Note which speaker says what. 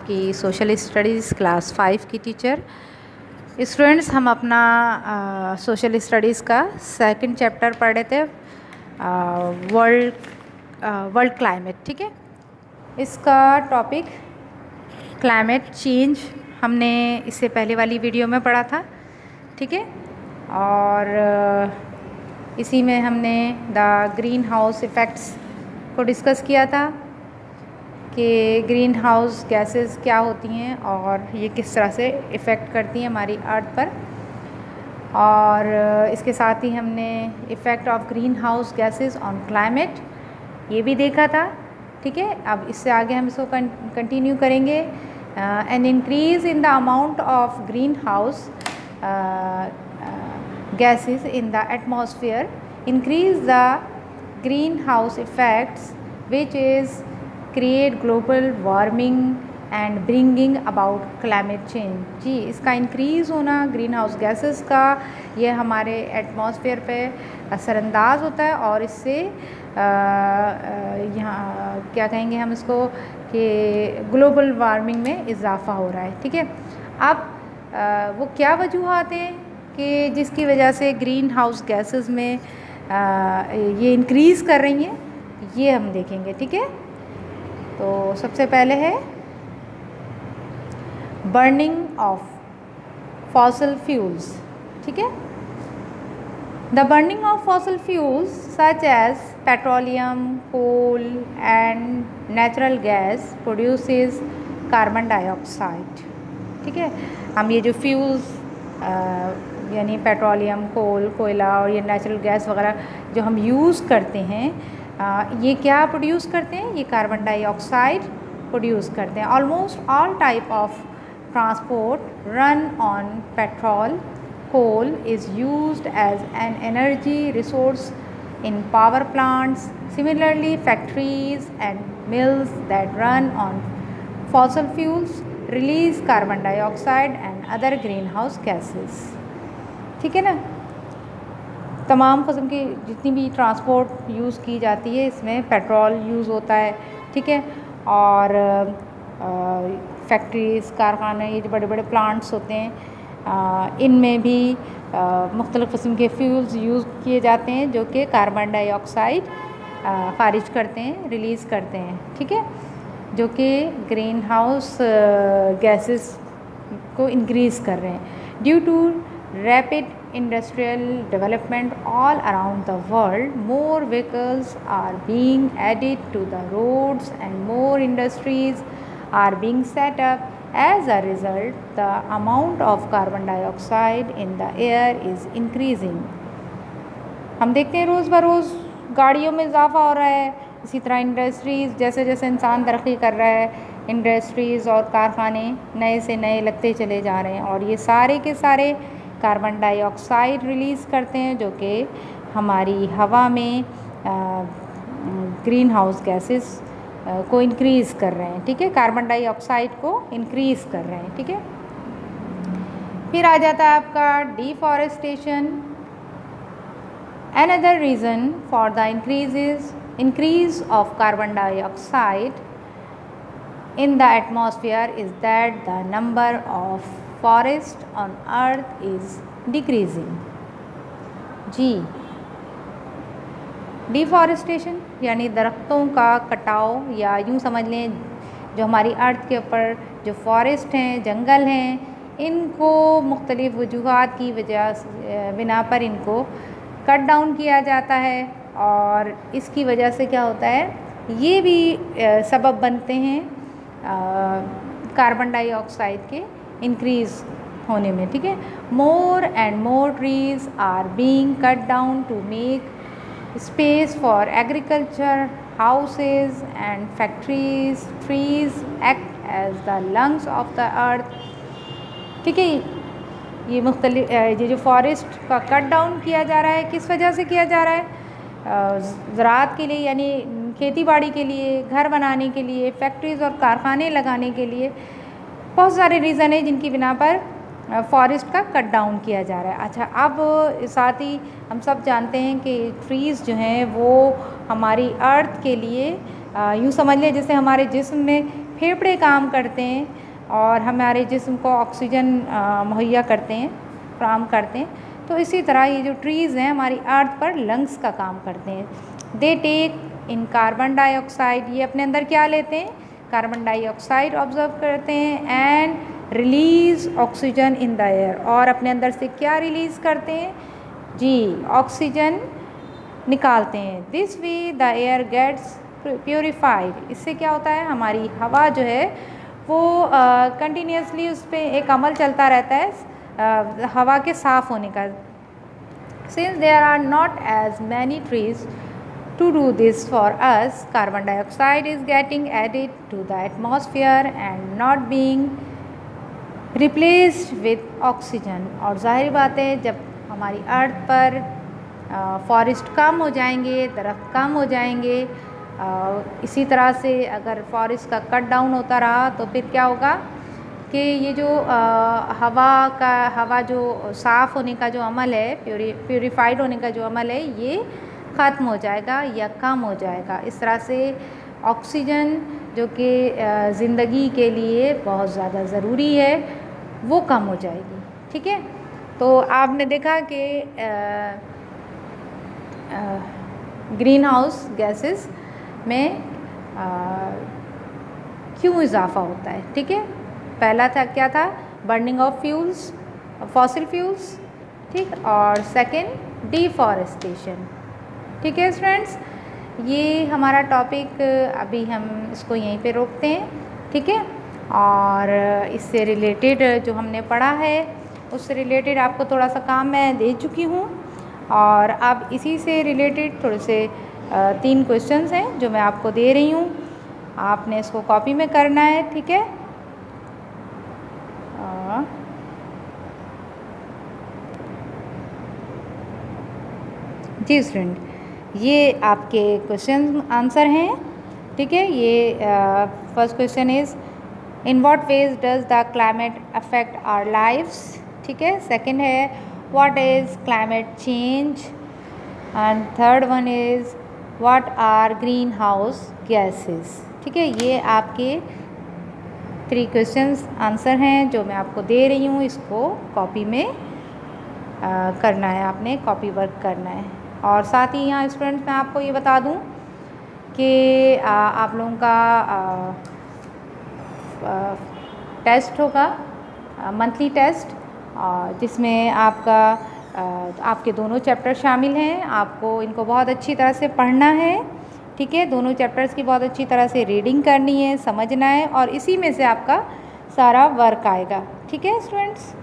Speaker 1: आपकी social studies class 5 की teacher. Students, हम अपना सोशल स्टडीज़ का सेकंड चैप्टर पढ़ रहे थे, वर्ल्ड क्लाइमेट। ठीक है, इसका टॉपिक क्लाइमेट चेंज हमने इससे पहले वाली वीडियो में पढ़ा था। ठीक है, और इसी में हमने द ग्रीन हाउस इफ़ेक्ट्स को डिस्कस किया था कि ग्रीन हाउस गैसेस क्या होती हैं और ये किस तरह से इफ़ेक्ट करती हैं हमारी अर्थ पर। और इसके साथ ही हमने effect of green house gases on climate ये भी देखा था। ठीक है, अब इससे आगे हम इसको कंटिन्यू करेंगे। An increase in the amount of green house gases in the atmosphere increase the greenhouse effects, which is create global warming and bringing about climate change। जी, इसका इंक्रीज़ होना ग्रीन हाउस गैसेस का ये हमारे atmosphere पे असरअंदाज होता है और इससे यहाँ क्या कहेंगे हम इसको कि ग्लोबल वार्मिंग में इजाफ़ा हो रहा है। ठीक है, अब वो क्या वजूहात हैं कि जिसकी वजह से ग्रीन हाउस गैसेस में ये इंक्रीज़ कर रही हैं, ये हम देखेंगे। ठीक है, तो सबसे पहले है बर्निंग ऑफ फॉसिल फ्यूल्स। ठीक है, the burning of fossil fuels such as petroleum, coal and natural gas produces carbon dioxide. ठीक है, हम ये जो फ्यूल्स यानी पेट्रोलियम, कोल, कोयला और ये नेचुरल गैस वगैरह जो हम यूज़ करते हैं, ये क्या प्रोड्यूस करते हैं? ये कार्बन डाइऑक्साइड प्रोड्यूस करते हैं। Almost all type of transport run on petrol, coal is used as an energy resource in power plants. Similarly, factories and mills that run on fossil fuels release carbon dioxide and other greenhouse gases। ठीक है ना, तमाम किस्म की जितनी भी transport use की जाती है इसमें पेट्रोल यूज़ होता है। ठीक है, और फैक्ट्रीज़, कारखाने, ये जो बड़े बड़े प्लांट्स होते हैं, इनमें भी मुख्तलिफ़ किस्म के फ्यूल्स यूज़ किए जाते हैं जो कि कार्बन डाइऑक्साइड ख़ारिज करते हैं, रिलीज़ करते हैं। ठीक है, जो कि ग्रीन हाउस गैसेस को इंक्रीज़ कर रहे हैं। Due to rapid industrial development all around the world, more vehicles are being added to the roads and more industries are being set up. As a result, the amount of carbon dioxide in the air is increasing। हम देखते हैं रोज़ बरोज़ गाड़ियों में इजाफ़ा हो रहा है। इसी तरह इंडस्ट्रीज़, जैसे जैसे इंसान तरक्की कर रहा है, इंडस्ट्रीज़ और कारखाने नए से नए लगते चले जा रहे हैं और ये सारे के सारे कार्बन डाइऑक्साइड रिलीज़ करते हैं जो कि हमारी हवा में ग्रीन हाउस गैसेस को इंक्रीज़ कर रहे हैं। ठीक है, कार्बन डाइऑक्साइड को इंक्रीज़ कर रहे हैं। ठीक है, फिर आ जाता है आपका deforestation. Another reason for the increase of carbon dioxide in the atmosphere is that the number of forest on earth is decreasing. जी, डिफॉरेस्टेशन यानी दरख्तों का कटाव, या यूँ समझ लें जो हमारी अर्थ के ऊपर जो फॉरेस्ट हैं, जंगल हैं, इनको मुख्तलिफ़ वजूहात की बिना पर इनको कट डाउन किया जाता है और इसकी वजह से क्या होता है, ये भी सबब बनते हैं कार्बन डाइऑक्साइड के इंक्रीज़ होने में। ठीक है, more and more trees are being cut down to make space for agriculture, houses and factories। Trees act as the lungs of the earth। ठीक है, ये मुख्तलिफ ये जो फॉरेस्ट का कट डाउन किया जा रहा है, किस वजह से किया जा रहा है? ज़राअत के लिए, यानी खेती बाड़ी के लिए, घर बनाने के लिए, फैक्ट्रीज़ और कारखाने लगाने के लिए बहुत सारे रीज़न है जिनकी बिना पर फॉरेस्ट का कट डाउन किया जा रहा है। अच्छा, अब साथ ही हम सब जानते हैं कि ट्रीज़ जो हैं वो हमारी अर्थ के लिए यूँ समझ लें जैसे हमारे जिस्म में फेफड़े काम करते हैं और हमारे जिस्म को ऑक्सीजन मुहैया करते हैं, फराहम करते हैं। तो इसी तरह ये जो ट्रीज़ हैं हमारी अर्थ पर लंग्स का काम करते हैं। They take in carbon dioxide, ये अपने अंदर क्या लेते हैं, कार्बन डाइऑक्साइड ऑब्जर्व करते हैं, and release oxygen in the air, और अपने अंदर से क्या रिलीज़ करते हैं जी, ऑक्सीजन निकालते हैं। This way the air gets purified, इससे क्या होता है हमारी हवा जो है वो कंटिन्यूसली उस पर एक अमल चलता रहता है हवा के साफ़ होने का। Since there are not as many trees to do this for us, carbon dioxide is getting added to the atmosphere and not being replaced with oxygen। और ज़ाहिर बात है जब हमारी अर्थ पर फॉरेस्ट कम हो जाएंगे, दरख्त कम हो जाएंगे, इसी तरह से अगर फॉरेस्ट का कट डाउन होता रहा तो फिर क्या होगा कि ये जो हवा जो साफ़ होने का जो अमल है, प्योरीफाइड होने का जो अमल है, ये ख़त्म हो जाएगा या कम हो जाएगा। इस तरह से ऑक्सीजन जो कि ज़िंदगी के लिए बहुत ज़्यादा ज़रूरी है वो कम हो जाएगी। ठीक है, तो आपने देखा कि ग्रीन हाउस गैसेस में क्यों इजाफ़ा होता है। ठीक है, पहला था क्या था, burning of fuels, fossil fuels, ठीक, और सेकंड डिफॉरेस्टेशन। ठीक है स्टूडेंट्स, ये हमारा टॉपिक अभी हम इसको यहीं पे रोकते हैं। ठीक है, और इससे रिलेटेड जो हमने पढ़ा है उससे रिलेटेड आपको थोड़ा सा काम मैं दे चुकी हूँ, और अब इसी से रिलेटेड थोड़े से 3 क्वेश्चंस हैं जो मैं आपको दे रही हूँ, आपने इसको कॉपी में करना है। ठीक है, जी स्टूडेंट, ये आपके क्वेश्चन आंसर हैं। ठीक है, ये first question is in what ways does the climate affect our lives. ठीक है, सेकंड है what is climate change, and third one is what are green house gases. ठीक है, ये आपके 3 क्वेश्चंस आंसर हैं जो मैं आपको दे रही हूँ, इसको कॉपी में करना है, आपने कॉपी वर्क करना है। और साथ ही यहाँ स्टूडेंट्स मैं आपको ये बता दूँ कि आप लोगों का टेस्ट होगा, मंथली टेस्ट, जिसमें आपके दोनों चैप्टर शामिल हैं। आपको इनको बहुत अच्छी तरह से पढ़ना है। ठीक है, दोनों चैप्टर्स की बहुत अच्छी तरह से रीडिंग करनी है, समझना है, और इसी में से आपका सारा वर्क आएगा। ठीक है स्टूडेंट्स।